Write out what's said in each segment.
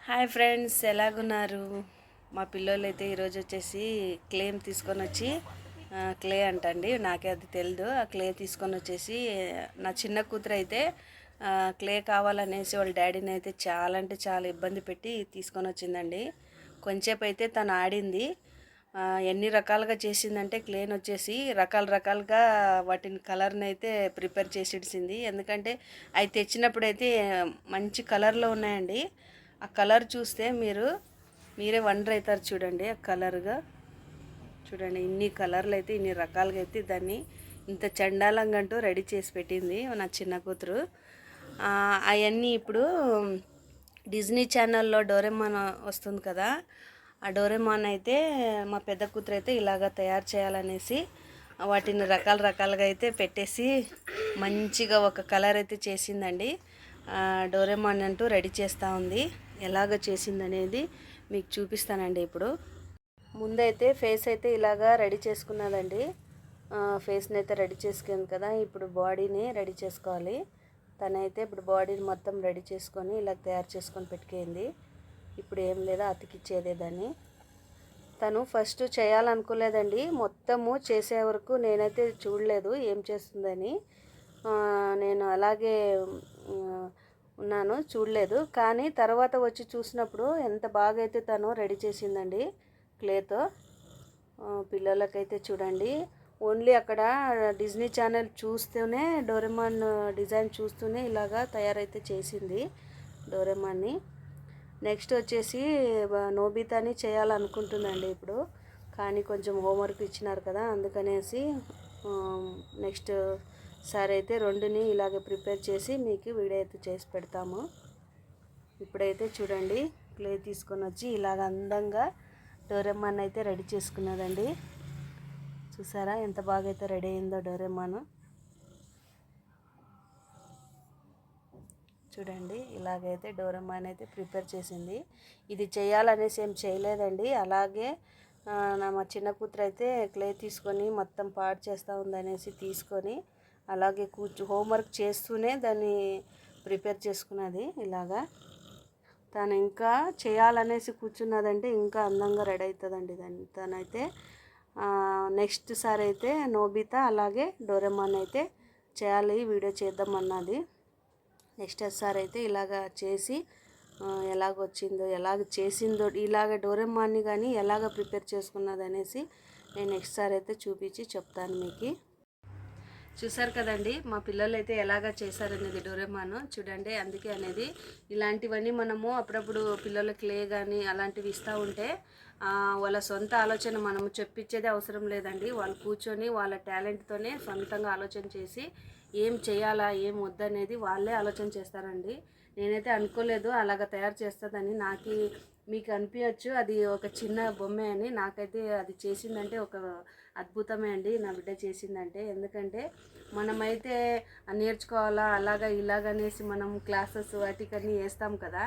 Hi friends, ఎలాగున్నారు? మా పిల్లలు అయితే ఈరోజు వచ్చేసి క్లేమ్ తీసుకొని వచ్చి క్లే అంటండి, నాకే అది తెలియదు. ఆ క్లే తీసుకొని వచ్చేసి నా చిన్న కూతురు అయితే క్లే కావాలనేసి వాళ్ళ డాడీని అయితే చాలా అంటే చాలా ఇబ్బంది పెట్టి తీసుకొని వచ్చిందండి. కొంచెంసేపు అయితే తను ఆడింది. ఎన్ని రకాలుగా చేసిందంటే క్లేని వచ్చేసి రకాలుగా వాటిని కలర్ని అయితే ప్రిపేర్ చేసి ఇడిసింది. ఎందుకంటే అవి తెచ్చినప్పుడు అయితే మంచి కలర్లో ఉన్నాయండి. ఆ కలర్ చూస్తే మీరే వండర్ అవుతారు. చూడండి ఆ కలర్గా, చూడండి ఇన్ని కలర్లు అయితే ఇన్ని రకాలుగా అయితే దాన్ని ఇంత చండాలంగా అంటూ రెడీ చేసి పెట్టింది నా చిన్న కూతురు. అవన్నీ ఇప్పుడు డిజ్నీ ఛానల్లో డోరెమాన్ వస్తుంది కదా, ఆ డోరెమాన్ అయితే మా పెద్ద కూతురు అయితే ఇలాగ తయారు చేయాలనేసి వాటిని రకాలుగా అయితే పెట్టేసి మంచిగా ఒక కలర్ అయితే చేసిందండి. డోరెమాన్ అంటూ రెడీ చేస్తూ ఉంది. ఎలాగ చేసిందనేది మీకు చూపిస్తానండి. ఇప్పుడు ముందైతే ఫేస్ అయితే ఇలాగా రెడీ చేసుకున్నదండి. ఫేస్ని అయితే రెడీ చేసుకుంది కదా, ఇప్పుడు బాడీని రెడీ చేసుకోవాలి. తనైతే ఇప్పుడు బాడీని మొత్తం రెడీ చేసుకొని ఇలా తయారు చేసుకొని పెట్టుకుంది. ఇప్పుడు ఏం లేదా అతికిచ్చేదే దాన్ని. తను ఫస్ట్ చేయాలనుకోలేదండి, మొత్తము చేసే వరకు నేనైతే చూడలేదు ఏం చేస్తుందని. నేను అలాగే ఉన్నాను, చూడలేదు. కానీ తర్వాత వచ్చి చూసినప్పుడు ఎంత బాగా అయితే తను రెడీ చేసిందండి క్లేతో. పిల్లలకైతే చూడండి, ఓన్లీ అక్కడ డిజ్నీ ఛానల్ చూస్తూనే డోరెమాన్ డిజైన్ చూస్తూనే ఇలాగా తయారైతే చేసింది డోరెమాన్ని. నెక్స్ట్ వచ్చేసి నోబితాని చేయాలనుకుంటుందండి ఇప్పుడు. కానీ కొంచెం హోంవర్క్ ఇచ్చినారు కదా, అందుకనేసి నెక్స్ట్ సారి అయితే రెండుని ఇలాగే ప్రిపేర్ చేసి మీకు వీడియో అయితే చేసి పెడతాము. ఇప్పుడైతే చూడండి, క్లే తీసుకొని వచ్చి ఇలాగ అందంగా డోరెమాన్ అయితే రెడీ చేసుకున్నదండి. చూసారా ఎంత బాగా అయితే రెడీ అయిందో డోరెమాన్. చూడండి, ఇలాగైతే డోరెమాన్ అయితే ప్రిపేర్ చేసింది. ఇది చేయాలనేసి ఏం చేయలేదండి, అలాగే మా చిన్న కూతురు అయితే క్లే తీసుకొని మొత్తం పాడు చేస్తూ ఉందనేసి తీసుకొని అలాగే హోంవర్క్ చేస్తూనే దాన్ని ప్రిపేర్ చేసుకున్నది. ఇలాగా తను ఇంకా చేయాలనేసి కూర్చున్నదంటే ఇంకా అందంగా రెడీ అవుతుందండి తనైతే. నెక్స్ట్ సారి అయితే నోబితా అలాగే డోరెమాన్ అయితే చేయాలి, వీడియో చేద్దామన్నది. నెక్స్ట్ సారి అయితే ఇలాగ చేసి ఎలాగొచ్చిందో ఎలాగ చేసిందో ఇలాగ డోరెమాన్ని కానీ ఎలాగ ప్రిపేర్ చేసుకున్నది అనేసి నేను నెక్స్ట్ సారి అయితే చూపించి చెప్తాను మీకు. చూసారు కదండి, మా పిల్లలు అయితే ఎలాగ చేశారనేది డోరెమాన్. చూడండి, అందుకే అనేది ఇలాంటివన్నీ మనము అప్పుడప్పుడు పిల్లలకి క్లే కానీ అలాంటివి ఇస్తూ ఉంటే వాళ్ళ సొంత ఆలోచన మనము చెప్పించేదే అవసరం లేదండి. వాళ్ళు కూర్చొని వాళ్ళ టాలెంట్తోనే సొంతంగా ఆలోచన చేసి ఏం చేయాలా ఏం వద్దనేది వాళ్ళే ఆలోచన చేస్తారండి. నేనైతే అనుకోలేదు అలాగ తయారు చేస్తుందని. మీకు అనిపించచ్చు అది ఒక చిన్న బొమ్మే అని, నాకైతే అది చేసిందంటే ఒక అద్భుతమే అండి నా బిడ్డ చేసిందంటే. ఎందుకంటే మనమైతే నేర్చుకోవాలా అలాగా ఇలాగనేసి మనం క్లాసెస్ వాటికన్నీ వేస్తాం కదా,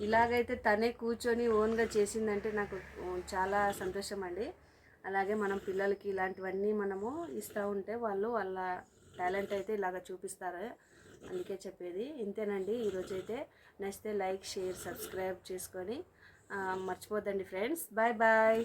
ఇలాగైతే తనే కూర్చొని ఓన్గా చేసిందంటే నాకు చాలా సంతోషం అండి. అలాగే మనం పిల్లలకి ఇలాంటివన్నీ మనము ఇస్తూ ఉంటే వాళ్ళు వాళ్ళ టాలెంట్ అయితే ఇలాగ చూపిస్తారు. అందుకే చెప్పేది ఇంతేనండి ఈరోజైతే. నచ్చితే లైక్ షేర్ సబ్స్క్రైబ్ చేసుకొని మర్చిపోద్దండి ఫ్రెండ్స్. Bye bye.